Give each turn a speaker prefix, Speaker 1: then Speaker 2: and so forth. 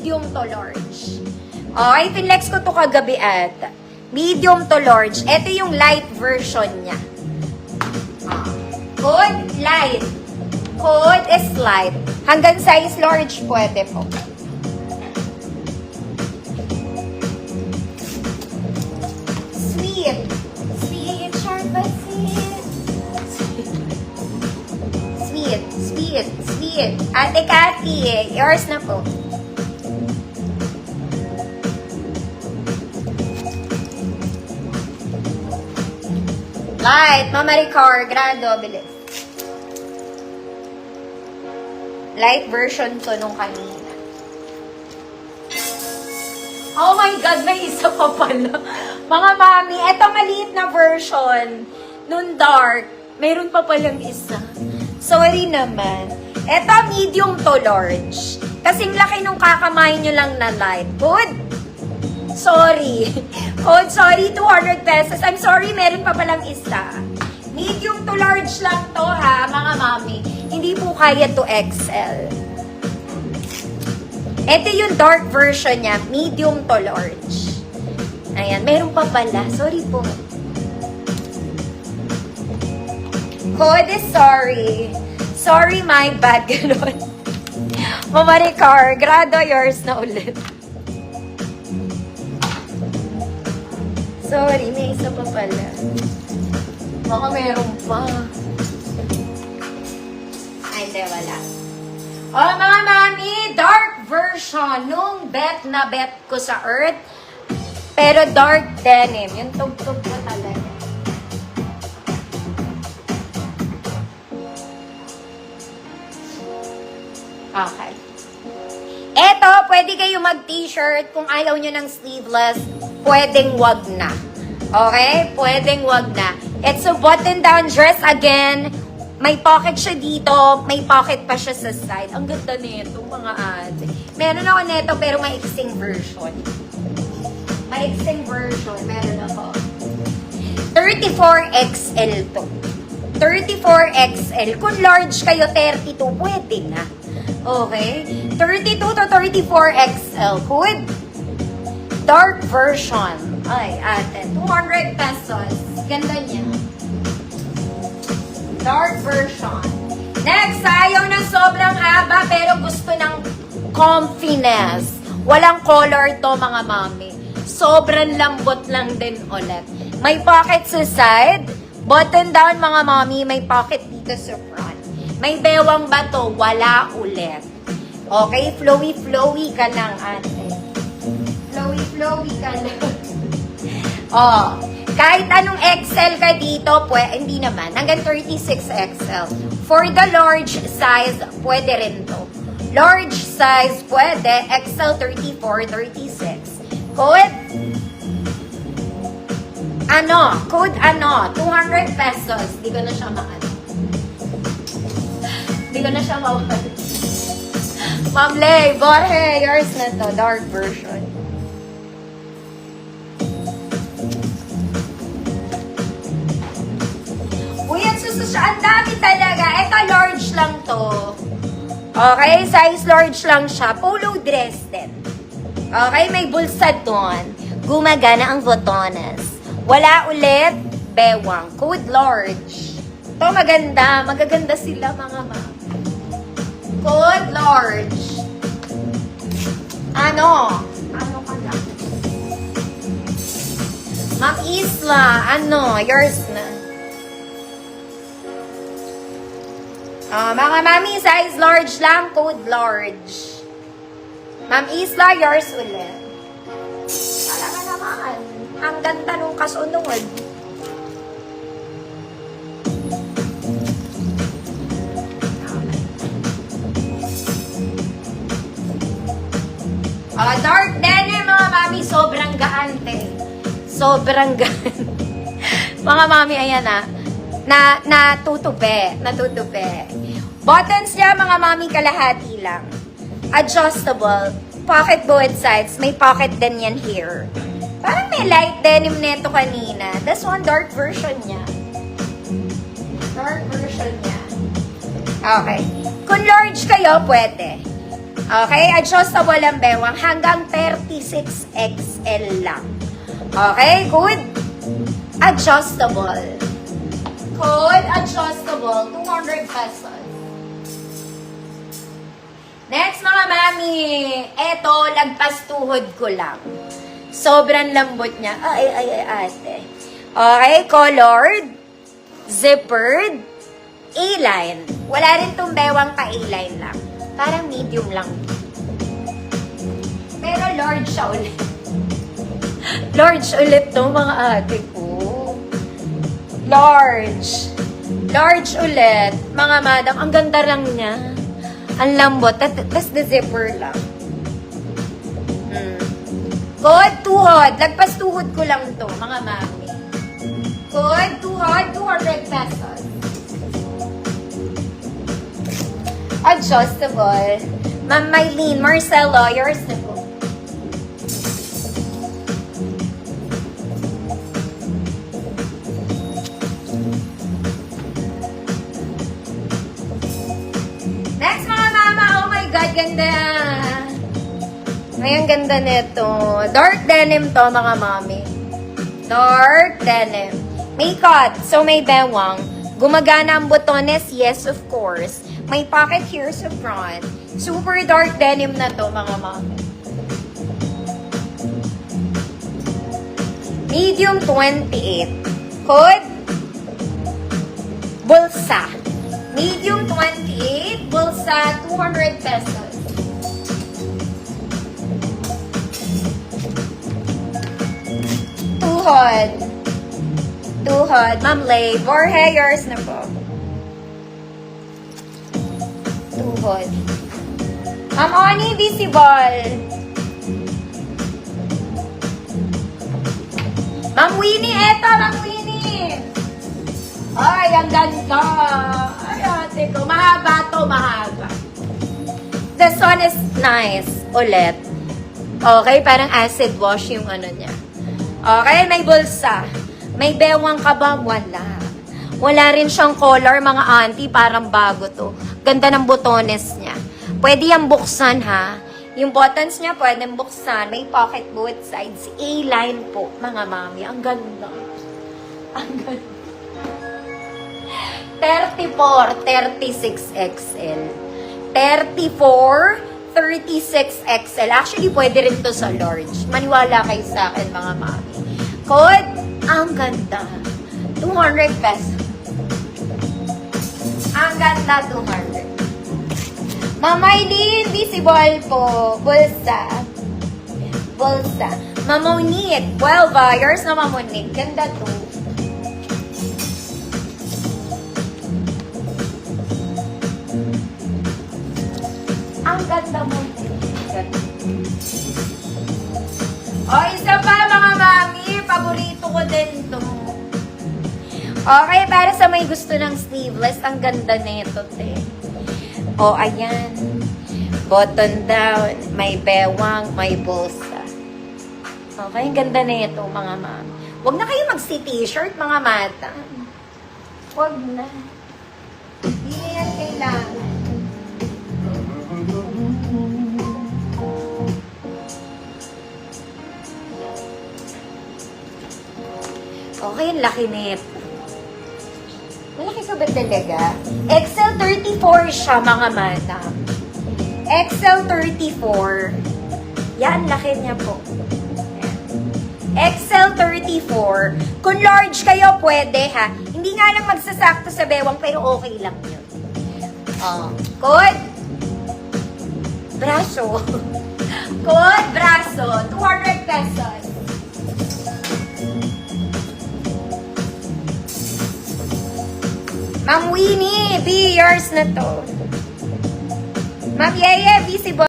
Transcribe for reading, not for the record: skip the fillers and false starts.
Speaker 1: medium to large. Okay, finlex ko to kagabi ata. Medium to large. Ito yung light version niya. Code, light. Code is light. Hanggang size large pwede po. Sweet. Sweet, sharp but sweet. Sweet, sweet, sweet. Ate Cathy, yours na po. Light, Mama Ricar, grado, bilis. Light version to nung kanina. Oh my God, may isa pa pala. Mga mami, eto maliit na version nung dark. Mayroon pa palang isa. Sorry naman. Eto medium to large. Kasing laki nung kakamay nyo lang na light. Good? Sorry. Oh, sorry, 200 pesos. I'm sorry, meron pa palang isa. Medium to large lang to ha, mga mami. Hindi po kaya to XL. Ito yung dark version niya, medium to large. Ayan, meron pa pala. Sorry po. Code is sorry. Sorry, my bad. Ganun. Mama Ricar, grado yours na ulit. Sorry, may isa pa pala. Baka meron pa. Ay, hindi, wala. Oh, mga mami, dark version nung bet na bet ko sa Earth. Pero dark denim. Yung tugtog ko talaga. Okay. Eto, pwede kayo mag-t-shirt. Kung ayaw nyo ng sleeveless, pwedeng wag na. Okay? Pwedeng wag na. It's a button-down dress again. May pocket siya dito. May pocket pa siya sa side. Ang ganda nito, mga ate. Meron ako nito, pero maiksing version. Maiksing version. Meron ako. 34XL to. 34XL. Kung large kayo, 32, pwede na. Okay? 32 to 34XL. Good? Dark version. Ay, ate. 200 pesos. Ganda niya. Dark version. Next, ayaw ng sobrang haba pero gusto ng comfiness. Walang color to, mga mami. Sobrang lambot lang din ulit. May pocket sa side. Button down, mga mami. May pocket dito sa front. May bewang ba to? Wala ulit. Okay? Flowy-flowy ka lang, ate. Flowy-flowy ka lang. Oh, kahit anong XL ka dito, hindi naman. Hanggang 36XL. For the large size, pwede rin to. Large size, pwede. XL 34, 36. Code? Ano? Code ano? 200 pesos. Di ko na siya maano. Di ko na siya mawala. Ma'am Lay, Borhe, yours na to. Dark version. Uy, ang siya. Ang dami talaga. Ito, large lang to. Okay? Size large lang siya. Polo dress din. Okay? May bulsa doon. Gumagana ang botones. Wala ulit. Bewang. Code large. Ito, maganda. Magaganda sila, mga ma'am. Code large. Ano? Ano ka lang? Ma'am Isla, ano? Yours na. Mga mami, size large lang, code large. Ma'am Isla, yours ulit. Talaga naman. Ang ganda nung kasunod. Dark denim, mga mami, sobrang gaan, te. Sobrang gaan. Mga mami, ayan natutupi. Buttons niya, mga mami, kalahati lang. Adjustable. Pocket both sides. May pocket din yan here. Parang may light denim neto kanina. This one, dark version niya. Dark version niya. Okay. Kung large kayo, pwede. Okay, adjustable ang bewang hanggang 36XL lang. Okay, good? Adjustable. Good, adjustable, 200 pesos. Next mga mami, eto, lagpas tuhod ko lang. Sobrang lambot niya. Ay, ate. Okay, colored, zippered, A-line. Wala rin tong bewang pa A-line lang. Parang medium lang. Pero large siya ulit. Large ulit to mga ate ko. Large. Large ulit. Mga madam, ang ganda lang niya. Ang lambot. Tapos the zipper lang. Good, tuhod. Lagpas tuhod ko lang to, mga mami. Good, tuhod, 200 pesos. Adjustable. Ma'am Mylene, Marcelo, yours na po. Next mga mama, oh my God, ganda. Ay, ang ganda nito. Dark denim to, mga mami. Dark denim. May cut, so may bewang. Gumagana ang botones, yes, of course. May pocket here sa front. Super dark denim na to, mga mami. Medium 28. Hood. Bulsa. Medium 28. Bulsa, 200 pesos. Tuhod. Tuhod. Ma'am Lay, more hairs na po. Tuhod. Ma'am Oni, visible. Ma'am Winnie, eto, Ma'am Winnie. Ay, ang ganda. Ay, ate ko. Mahaba to, mahaba. The sun is nice. Ulit. Okay, parang acid wash yung ano niya. Okay, may bulsa. May bewang ka ba? Wala. Wala rin siyang color, mga auntie. Parang bago to. Ganda ng botones niya. Pwede yung buksan, ha? Yung buttons niya, pwede buksan. May pocket both sides. A-line po, mga mami. Ang ganda. Ang ganda. 34, 36XL. 34, 36XL. Actually, pwede rin to sa large. Maniwala kayo sa akin, mga mami. Code, ang ganda. 200 pesos. Ang ganda, 200. Mamaylin, visible po. Bulsa. Bulsa. Mamonit. 12 years na mamonit. Ganda to. Ang ganda mo. O, isa pa mga mami. Paborito ko din to. Okay, para sa may gusto ng sleeveless, ang ganda nito, te. O, ayan. Button down. May bewang, may bulsa. Okay, ang ganda nito, mga mami. Huwag na kayo magsi-t-shirt, mga mata. Huwag na. Hindi na yan kailangan. Okay, ang laki nito. Malaki sa ba talaga? XL 34 siya, mga madam. XL 34. Yan, laki niya po. XL 34. Kung large kayo, pwede ha. Hindi nga lang magsasakto sa bewang, pero okay lang yun. Good. Braso. Good, braso. 200 pesos. Ma'am Winnie, be yours na to. Ma'am Yeye, visible.